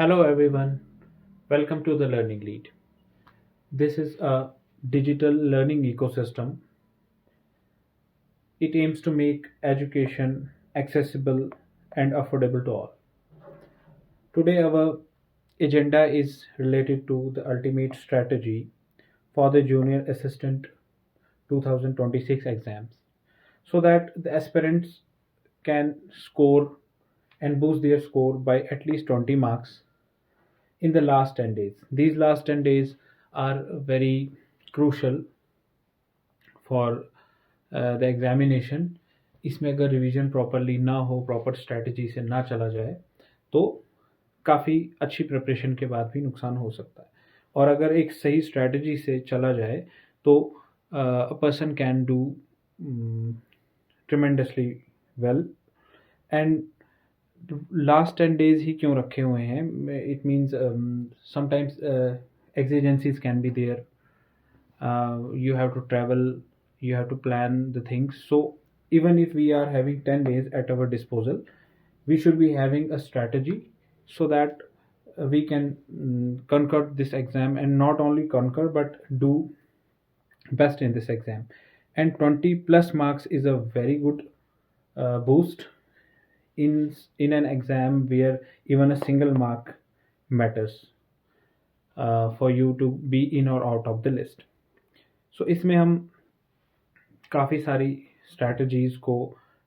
Hello everyone, welcome to the Learning Lead. This is a digital learning ecosystem. It aims to make education accessible and affordable to all. Today, our agenda is related to the ultimate strategy for the Junior Assistant 2026 exams so that the aspirants can score and boost their score by at least 20 marks in the last 10 days. These last 10 days are very crucial for the examination. इसमें अगर revision properly ना हो, proper strategy से ना चला जाए, तो काफ़ी अच्छी प्रिपरेशन के बाद भी नुकसान हो सकता है. और अगर एक सही स्ट्रैटेजी से चला जाए तो a person can do tremendously well. And last 10 days ही क्यों रखे हुए हैं? It means sometimes exigencies can be there. You have to travel, you have to plan the things. So even if we are having 10 days at our disposal, we should be having a strategy so that we can conquer this exam, and not only conquer but do best in this exam. And 20 plus marks is a very good boost in an exam where even a single mark matters for you to be in or out of the list. So इसमें हम काफ़ी सारी strategies को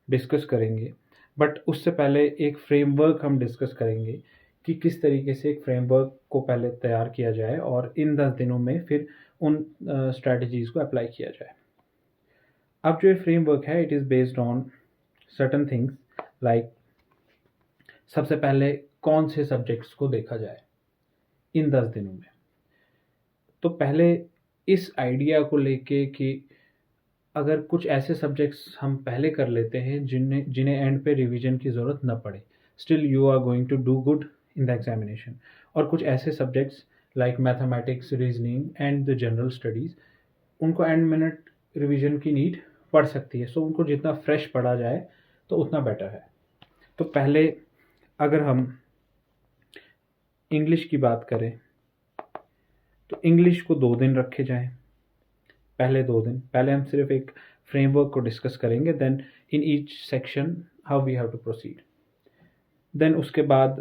discuss करेंगे, but उससे पहले एक framework हम डिस्कस करेंगे कि किस तरीके से एक फ्रेमवर्क को पहले तैयार किया जाए और इन 10 दिनों में फिर उन स्ट्रैटेजीज़ को अप्लाई किया जाए. अब जो ये फ्रेमवर्क है, it is based on certain things like सबसे पहले कौन से सब्जेक्ट्स को देखा जाए इन 10 दिनों में. तो पहले इस आइडिया को लेके कि अगर कुछ ऐसे सब्जेक्ट्स हम पहले कर लेते हैं जिन्हें एंड पे रिवीजन की ज़रूरत न पड़े, still you are going to do good in the examination. और कुछ ऐसे subjects like mathematics, reasoning and the general studies, उनको एंड मिनट रिवीजन की नीड पड़ सकती है. सो उनको जितना फ्रेश पढ़ा जाए तो उतना बेटर है. तो पहले अगर हम इंग्लिश की बात करें तो इंग्लिश को 2 दिन रखे जाएं. पहले 2 दिन पहले हम सिर्फ एक फ्रेमवर्क को डिस्कस करेंगे, then in each section how we have to proceed. Then उसके बाद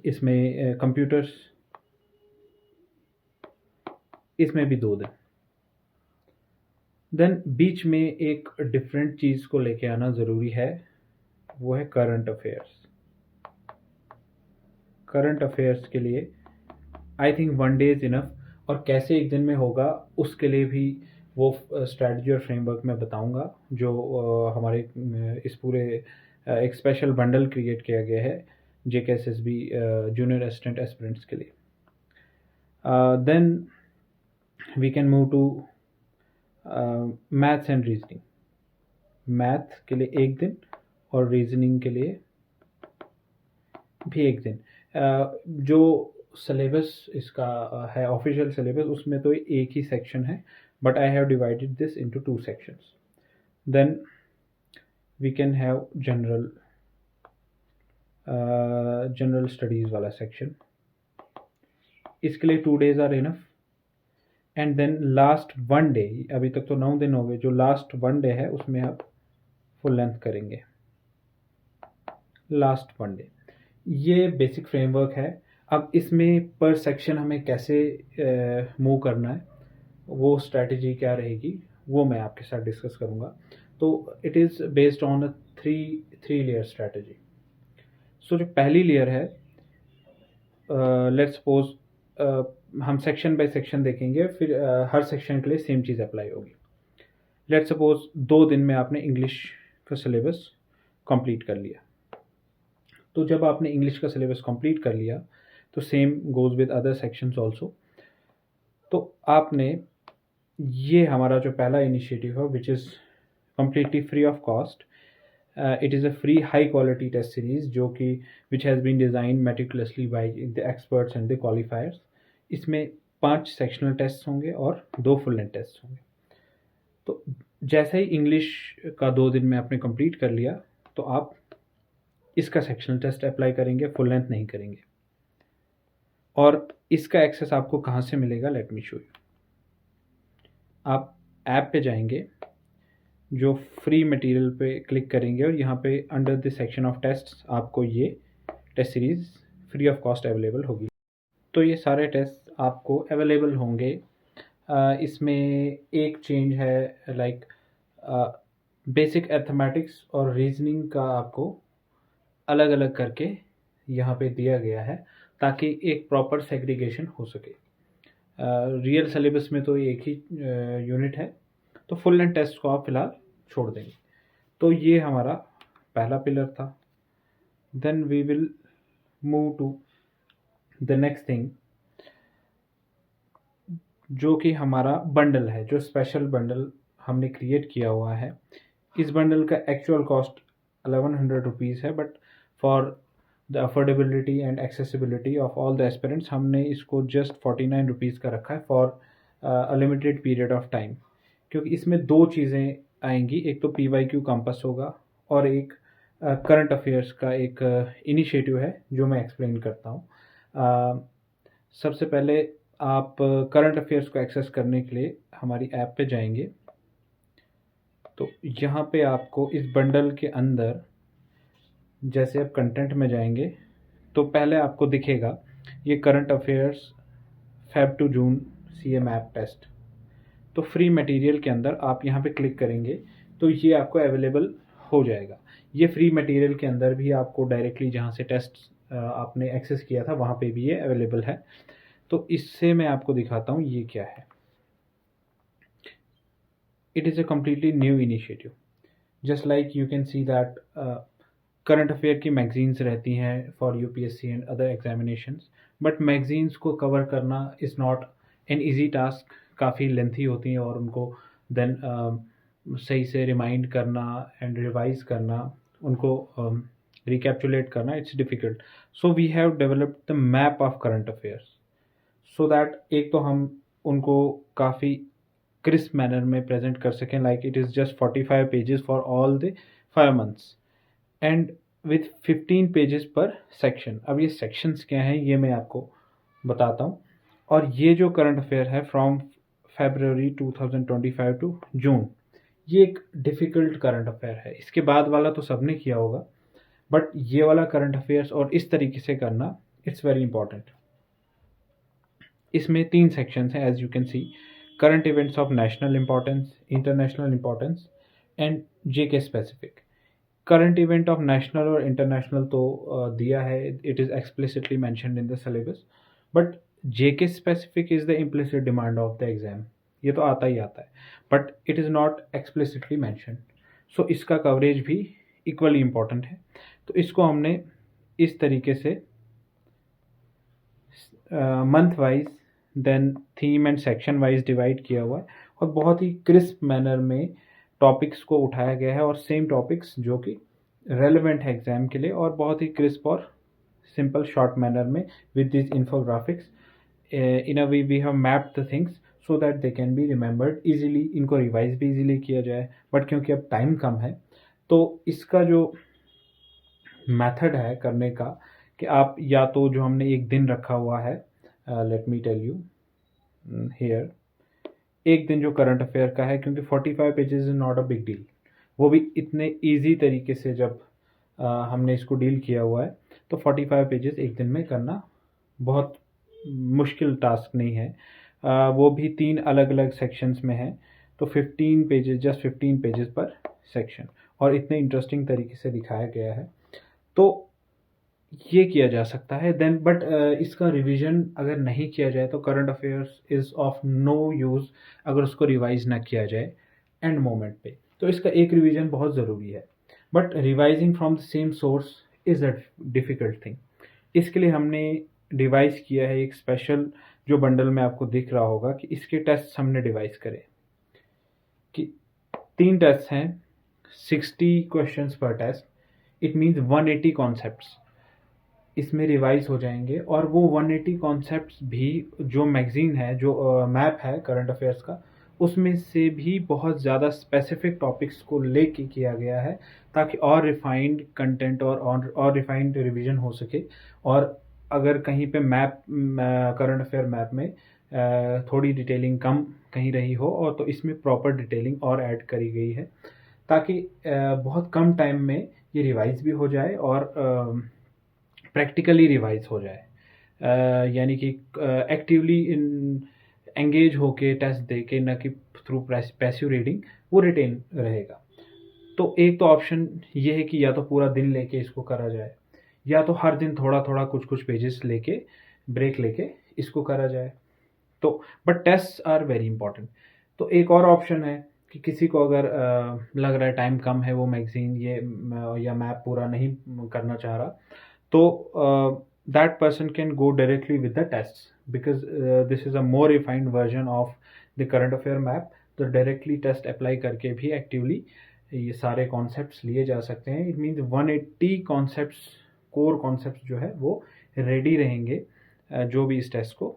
इसमें कंप्यूटर्स, इसमें भी 2 दिन. देन बीच में एक डिफरेंट चीज़ को लेके आना ज़रूरी है, वो है करंट अफेयर्स. करंट अफेयर्स के लिए I think 1 day is enough. और कैसे एक दिन में होगा उसके लिए भी वो स्ट्रैटेजी और फ्रेमवर्क मैं बताऊंगा, जो हमारे इस पूरे एक स्पेशल बंडल क्रिएट किया गया है JKSSB जूनियर असिस्टेंट एस्पिरेंट्स के लिए. Then we can move to maths and reasoning. Math के लिए 1 दिन और रीजनिंग के लिए भी 1 दिन. जो सिलेबस इसका है ऑफिशियल सिलेबस, उसमें तो एक ही सेक्शन है, but I have divided this into 2 sections. Then we can have general studies वाला सेक्शन. इसके लिए 2 days are enough. And then last 1 day, अभी तक तो 9 दिन हो गए, जो लास्ट 1 डे है उसमें आप फुल लेंथ करेंगे. लास्ट 1 डे ये बेसिक फ्रेमवर्क है. अब इसमें पर सेक्शन हमें कैसे मूव करना है, वो स्ट्रैटेजी क्या रहेगी, वो मैं आपके साथ डिस्कस करूँगा. तो it is based on a three layer strategy. So जो पहली लेयर है, लेट्स सपोज हम सेक्शन बाय सेक्शन देखेंगे, फिर हर सेक्शन के लिए सेम चीज़ अप्लाई होगी. लेट्स सपोज 2 दिन में आपने इंग्लिश का सिलेबस कंप्लीट कर लिया. तो जब आपने इंग्लिश का सिलेबस कंप्लीट कर लिया तो same goes with other sections also. तो आपने ये हमारा जो पहला इनिशिएटिव है, which is completely free of cost. It is a free high quality test series जो कि which has been designed meticulously by the experts and the qualifiers. इसमें 5 सेक्शनल टेस्ट होंगे और 2 फुल लेंथ टेस्ट होंगे. तो जैसे ही English का 2 दिन में आपने कंप्लीट कर लिया, तो आप इसका सेक्शनल टेस्ट अप्लाई करेंगे, फुल लेंथ नहीं करेंगे। और इसका एक्सेस आपको कहाँ से मिलेगा, लेट मी शो यू। आप ऐप पे जाएंगे, जो फ्री मटेरियल पे क्लिक करेंगे और यहाँ पे under the section of test आपको ये test series free of cost available होगी। तो ये सारे टेस्ट आपको अवेलेबल होंगे। इसमें एक चेंज है, लाइक बेसिक अर्थमेटिक्स और रीजनिंग का आपको अलग अलग करके यहाँ पे दिया गया है, ताकि एक प्रॉपर सेग्रीगेशन हो सके। रियल सिलेबस में तो एक ही यूनिट है, तो फुल लेंथ टेस्ट को आप फिलहाल छोड़ देंगे। तो ये हमारा पहला पिलर था। Then we will move to the next thing, जो कि हमारा बंडल है, जो स्पेशल बंडल हमने क्रिएट किया हुआ है। इस बंडल का एक्चुअल कॉस्ट 1100 रुपीज़ है, but for the affordability and accessibility of all the aspirants हमने इसको जस्ट 49 रुपीज़ का रखा है for a limited period of time. क्योंकि इसमें दो चीज़ें आएंगी, एक तो PYQ कैंपस होगा और एक करंट अफेयर्स का एक इनिशिएटिव है जो मैं एक्सप्लेन करता हूँ। सबसे पहले आप करंट अफेयर्स को एक्सेस करने के लिए हमारी ऐप पे जाएंगे। तो यहाँ पे आपको इस बंडल के अंदर जैसे आप कंटेंट में जाएंगे तो पहले आपको दिखेगा ये current affairs Feb to June CM app test. तो फ्री मटेरियल के अंदर आप यहाँ पे क्लिक करेंगे तो ये आपको अवेलेबल हो जाएगा। ये फ्री मटेरियल के अंदर भी आपको डायरेक्टली जहाँ से टेस्ट आपने एक्सेस किया था वहाँ पे भी ये अवेलेबल है। तो इससे मैं आपको दिखाता हूँ ये क्या है। It is a completely new initiative. Just like you can see that current affair की मैगजीन्स रहती हैं for UPSC and other examinations, but magazines को कवर करना is not an easy task. काफ़ी लेंथी होती हैं और उनको देन सही से रिमाइंड करना एंड रिवाइज करना, उनको रिकैप्चुलेट करना, it's difficult. So we have developed the map of current affairs, so that एक तो हम उनको काफ़ी क्रिस्प मैनर में प्रेजेंट कर सकें, like it is just 45 pages for all the 5 months and with 15 pages पर सेक्शन। अब ये सेक्शंस क्या हैं ये मैं आपको बताता हूँ। और ये जो करंट अफेयर है फ्रॉम February 2025 टू जून, ये एक डिफ़िकल्ट करंट अफेयर है। इसके बाद वाला तो सबने किया होगा, बट ये वाला करंट अफेयर्स और इस तरीके से करना, इट्स वेरी इंपॉर्टेंट। इसमें 3 सेक्शंस हैं as you can see, current events of national importance, international importance and JK specific. Current event of national और इंटरनेशनल तो दिया है, it is explicitly mentioned in the syllabus, but JK specific is the implicit demand of the exam. ये तो आता ही आता है, but it is not explicitly mentioned. So इसका कवरेज भी इक्वली इम्पॉर्टेंट है। तो इसको हमने इस तरीके से month wise, then theme and section wise divide किया हुआ है और बहुत ही क्रिस्प मैनर में टॉपिक्स को उठाया गया है, और सेम टॉपिक्स जो कि रेलेवेंट है एग्जाम के लिए, और बहुत ही क्रिस्प और सिंपल शॉर्ट मैनर में with this infographics. In a way we have mapped the things so that they can be remembered easily, इनको रिवाइज भी ईजिली किया जाए। बट क्योंकि अब टाइम कम है तो इसका जो मेथड है करने का, कि आप या तो जो हमने एक दिन रखा हुआ है, let me tell you here, एक दिन जो करंट अफेयर का है, क्योंकि 45 pages is not a big deal, वो भी इतने इजी तरीके से जब हमने इसको डील किया हुआ है, तो 45 पेजेस एक दिन में करना बहुत मुश्किल टास्क नहीं है। वो भी 3 अलग अलग सेक्शंस में है, तो 15 पेजेस, जस्ट 15 पेजेस पर सेक्शन, और इतने इंटरेस्टिंग तरीके से दिखाया गया है, तो ये किया जा सकता है। देन बट इसका रिवीजन अगर नहीं किया जाए तो current affairs is of no use अगर उसको रिवाइज ना किया जाए एंड मोमेंट पे। तो इसका एक रिवीजन बहुत ज़रूरी है, but revising from the same source is a difficult thing. इसके लिए हमने डिवाइस किया है एक स्पेशल, जो बंडल में आपको दिख रहा होगा कि इसके टेस्ट हमने डिवाइस करे, कि 3 टेस्ट हैं, 60 क्वेश्चंस पर टेस्ट, इट मीन्स 180 कॉन्सेप्ट्स इसमें रिवाइज हो जाएंगे। और वो 180 कॉन्सेप्ट्स भी जो मैगजीन है, जो मैप है करंट अफेयर्स का, उसमें से भी बहुत ज़्यादा स्पेसिफिक टॉपिक्स को लेके किया गया है, ताकि और रिफाइंड कंटेंट और रिफाइंड रिवीजन हो सके। और अगर कहीं पे मैप करंट अफेयर मैप में थोड़ी डिटेलिंग कम कहीं रही हो, और तो इसमें प्रॉपर डिटेलिंग और ऐड करी गई है, ताकि बहुत कम टाइम में ये रिवाइज भी हो जाए और प्रैक्टिकली रिवाइज हो जाए। यानी कि एक्टिवली एंगेज होके टेस्ट दे के, न कि थ्रू पैसिव रीडिंग, वो रिटेन रहेगा। तो एक तो ऑप्शन ये है कि या तो पूरा दिन लेके इसको करा जाए, या तो हर दिन थोड़ा थोड़ा कुछ कुछ पेजेस लेके ब्रेक लेके इसको करा जाए। तो but test are very important. तो एक और ऑप्शन है कि किसी को अगर लग रहा है टाइम कम है, वो मैगजीन ये या मैप पूरा नहीं करना चाह रहा, तो that person can go directly with the tests, because this is a more refined version of the current affair map। तो डायरेक्टली टेस्ट अप्लाई करके भी एक्टिवली ये सारे कॉन्सेप्ट्स लिए जा सकते हैं। It means 180 concepts, core concepts जो है वो रेडी रहेंगे जो भी इस टेस्ट को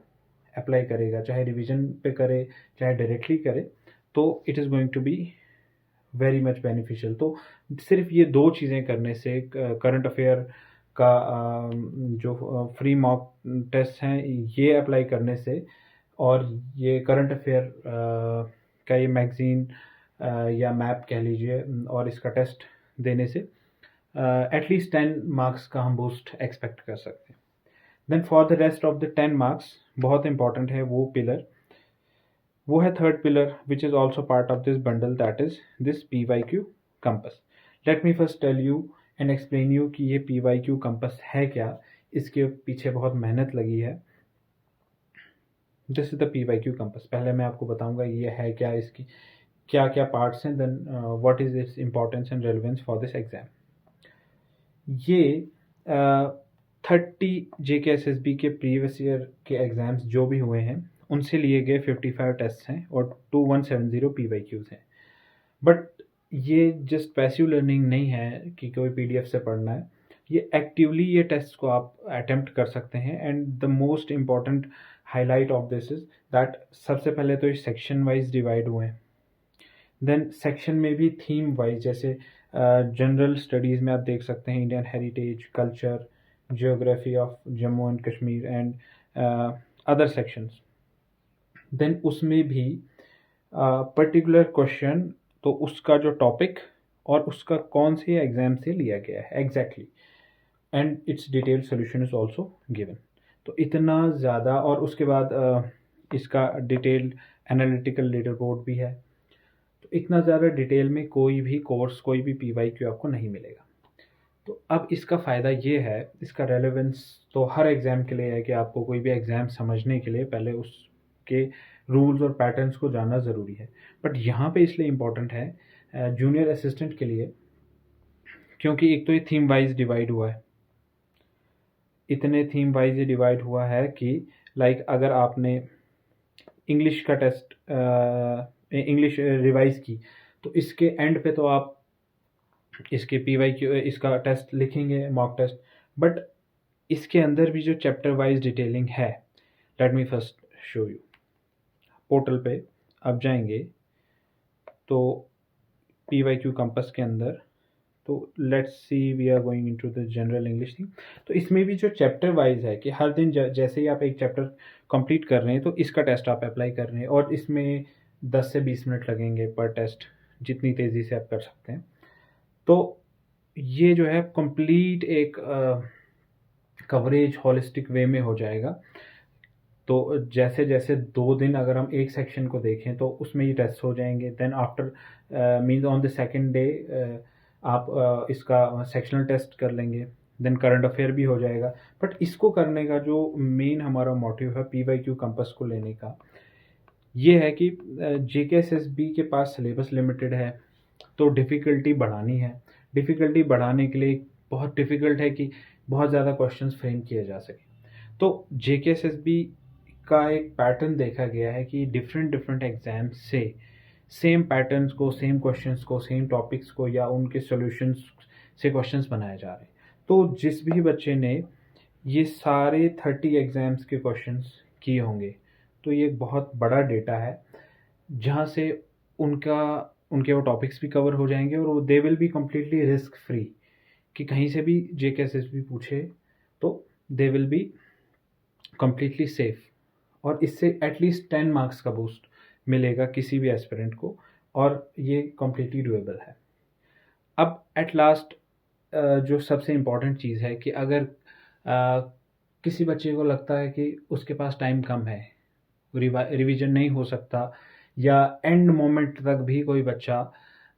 अप्लाई करेगा, चाहे रिवीजन पे करे चाहे डायरेक्टली करे, तो it is going to be very much beneficial. तो सिर्फ ये दो चीज़ें करने से, करंट अफेयर का जो फ्री मॉक टेस्ट हैं ये अप्लाई करने से, और ये करंट अफेयर का ये मैगज़ीन या मैप कह लीजिए, और इसका टेस्ट देने से एटलीस्ट 10 मार्क्स का हम बूस्ट एक्सपेक्ट कर सकते हैं। Then for the rest of the 10 marks बहुत इंपॉर्टेंट है वो पिलर, वो है third pillar which is also part of this bundle, that is this PYQ compass. Let me first tell you and explain you कि ये PYQ compass है क्या, इसके पीछे बहुत मेहनत लगी है। This is the PYQ compass. पहले मैं आपको बताऊंगा ये है क्या, इसकी क्या क्या पार्ट्स हैं, then what is its importance and relevance for this exam. ये 30 JKSSB के प्रीवियस ईयर के एग्जाम्स जो भी हुए हैं उनसे लिए गए 55 टेस्ट हैं और 2170 PYQs हैं। बट ये जस्ट पैसिव लर्निंग नहीं है कि कोई PDF से पढ़ना है, ये एक्टिवली ये टेस्ट को आप अटेम्प्ट कर सकते हैं। And the most important highlight of this is that सबसे पहले तो ये सेक्शन वाइज डिवाइड हुए हैं, देन सेक्शन में भी थीम वाइज, जैसे जनरल स्टडीज़ में आप देख सकते हैं Indian heritage, culture, geography of Jammu and Kashmir and other sections. Then उसमें भी पर्टिकुलर क्वेश्चन, तो उसका जो टॉपिक और उसका कौन से एग्जाम से लिया गया है exactly, and it's detail solution is also given. तो इतना ज़्यादा, और उसके बाद इसका डिटेल्ड एनालिटिकल लीडर बोर्ड भी है। तो इतना ज़्यादा डिटेल में कोई भी कोर्स, कोई भी PYQ आपको नहीं मिलेगा। तो अब इसका फ़ायदा ये है, इसका रेलेवेंस तो हर एग्ज़ाम के लिए है कि आपको कोई भी एग्ज़ाम समझने के लिए पहले उसके रूल्स और पैटर्न्स को जानना ज़रूरी है। बट यहाँ पे इसलिए इम्पॉर्टेंट है जूनियर असिस्टेंट के लिए, क्योंकि एक तो ये थीम वाइज डिवाइड हुआ है, इतने थीम वाइज ये डिवाइड हुआ है कि लाइक अगर आपने इंग्लिश का टेस्ट, इंग्लिश रिवाइज की, तो इसके एंड पे तो आप इसके PYQ इसका टेस्ट लिखेंगे, मॉक टेस्ट। बट इसके अंदर भी जो चैप्टर वाइज डिटेलिंग है, let me first show you. Portal पे आप जाएंगे तो PYQ कंपस के अंदर, तो let's see we are going into the general English thing. तो इसमें भी जो चैप्टर वाइज है कि हर दिन जैसे ही आप एक चैप्टर कंप्लीट कर रहे हैं तो इसका टेस्ट आप अप्लाई कर रहे हैं, और इसमें 10 से 20 मिनट लगेंगे पर टेस्ट, जितनी तेज़ी से आप कर सकते हैं। तो ये जो है कंप्लीट एक कवरेज होलिस्टिक वे में हो जाएगा। तो जैसे जैसे 2 दिन अगर हम एक सेक्शन को देखें तो उसमें ये टेस्ट हो जाएंगे। Then after means on the second day आप इसका सेक्शनल टेस्ट कर लेंगे, देन करंट अफेयर भी हो जाएगा। बट इसको करने का जो मेन हमारा मोटिव है PYQ कंपस को लेने का, ये है कि JKSSB के पास सिलेबस लिमिटेड है, तो डिफ़िकल्टी बढ़ानी है। डिफ़िकल्टी बढ़ाने के लिए बहुत डिफ़िकल्ट है कि बहुत ज़्यादा क्वेश्चंस फ्रेम किए जा सकें। तो JKSSB का एक पैटर्न देखा गया है कि डिफरेंट एग्जाम से सेम पैटर्न्स को, सेम क्वेश्चंस को, सेम टॉपिक्स को या उनके सॉल्यूशंस से क्वेश्चंस बनाए जा रहे हैं। तो जिस भी बच्चे ने ये सारे 30 एग्जाम्स के क्वेश्चंस किए होंगे, तो ये एक बहुत बड़ा डेटा है जहाँ से उनका उनके वो टॉपिक्स भी कवर हो जाएंगे और वो they will be completely risk free, कि कहीं से भी JKSSB पूछे तो they will be completely safe. और इससे एटलीस्ट 10 मार्क्स का बूस्ट मिलेगा किसी भी एस्पिरेंट को, और ये कम्प्लीटली डुएबल है। अब एट लास्ट जो सबसे इम्पॉर्टेंट चीज़ है कि अगर किसी बच्चे को लगता है कि उसके पास टाइम कम है, रिवीजन नहीं हो सकता, या एंड मोमेंट तक भी कोई बच्चा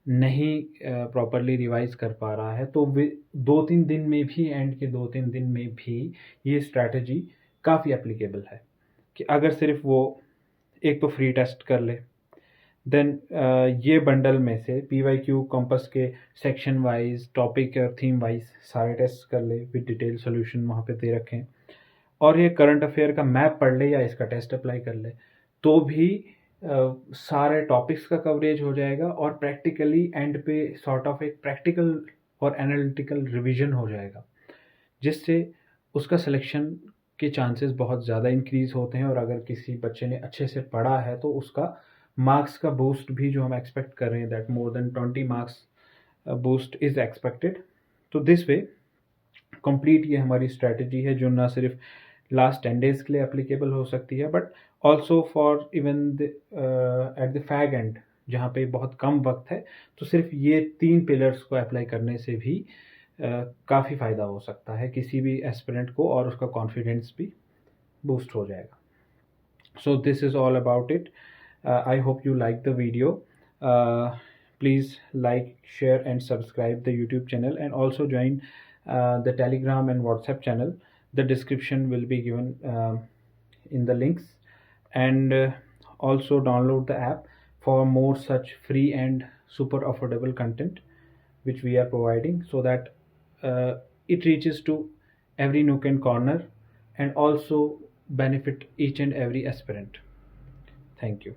नहीं प्रॉपरली रिवाइज कर पा रहा है, तो 2-3 दिन में भी, एंड के 2-3 दिन में भी ये स्ट्रैटेजी काफ़ी एप्लीकेबल है। कि अगर सिर्फ वो एक तो फ्री टेस्ट कर ले, देन ये बंडल में से PYQ कॉम्पस के सेक्शन वाइज, टॉपिक और थीम वाइज सारे टेस्ट कर ले विद डिटेल सोल्यूशन वहाँ पे दे रखें, और ये करंट अफेयर का मैप पढ़ ले या इसका टेस्ट अप्लाई कर ले, तो भी सारे टॉपिक्स का कवरेज हो जाएगा, और प्रैक्टिकली एंड पे सॉर्ट ऑफ एक प्रैक्टिकल और एनालिटिकल रिवीजन हो जाएगा, जिससे उसका सिलेक्शन के चांसेस बहुत ज़्यादा इंक्रीज होते हैं। और अगर किसी बच्चे ने अच्छे से पढ़ा है तो उसका मार्क्स का बूस्ट भी जो हम एक्सपेक्ट कर रहे हैं, that more than 20 marks boost is expected. तो दिस वे कंप्लीट ये हमारी स्ट्रैटेजी है, जो ना सिर्फ लास्ट 10 डेज के लिए एप्लीकेबल हो सकती है, but also for even at the fag and, जहाँ पे बहुत कम वक्त है, तो सिर्फ ये 3 पिलर्स को अप्लाई करने से भी काफ़ी फ़ायदा हो सकता है किसी भी एस्पिरेंट को, और उसका कॉन्फिडेंस भी बूस्ट हो जाएगा। So this is all about it. I hope you like the video. Please like, share and subscribe the YouTube channel, and also join the Telegram and WhatsApp channel. The description will be given in the links, and also download the app for more such free and super affordable content which we are providing, so that it reaches to every nook and corner, and also benefit each and every aspirant. Thank you.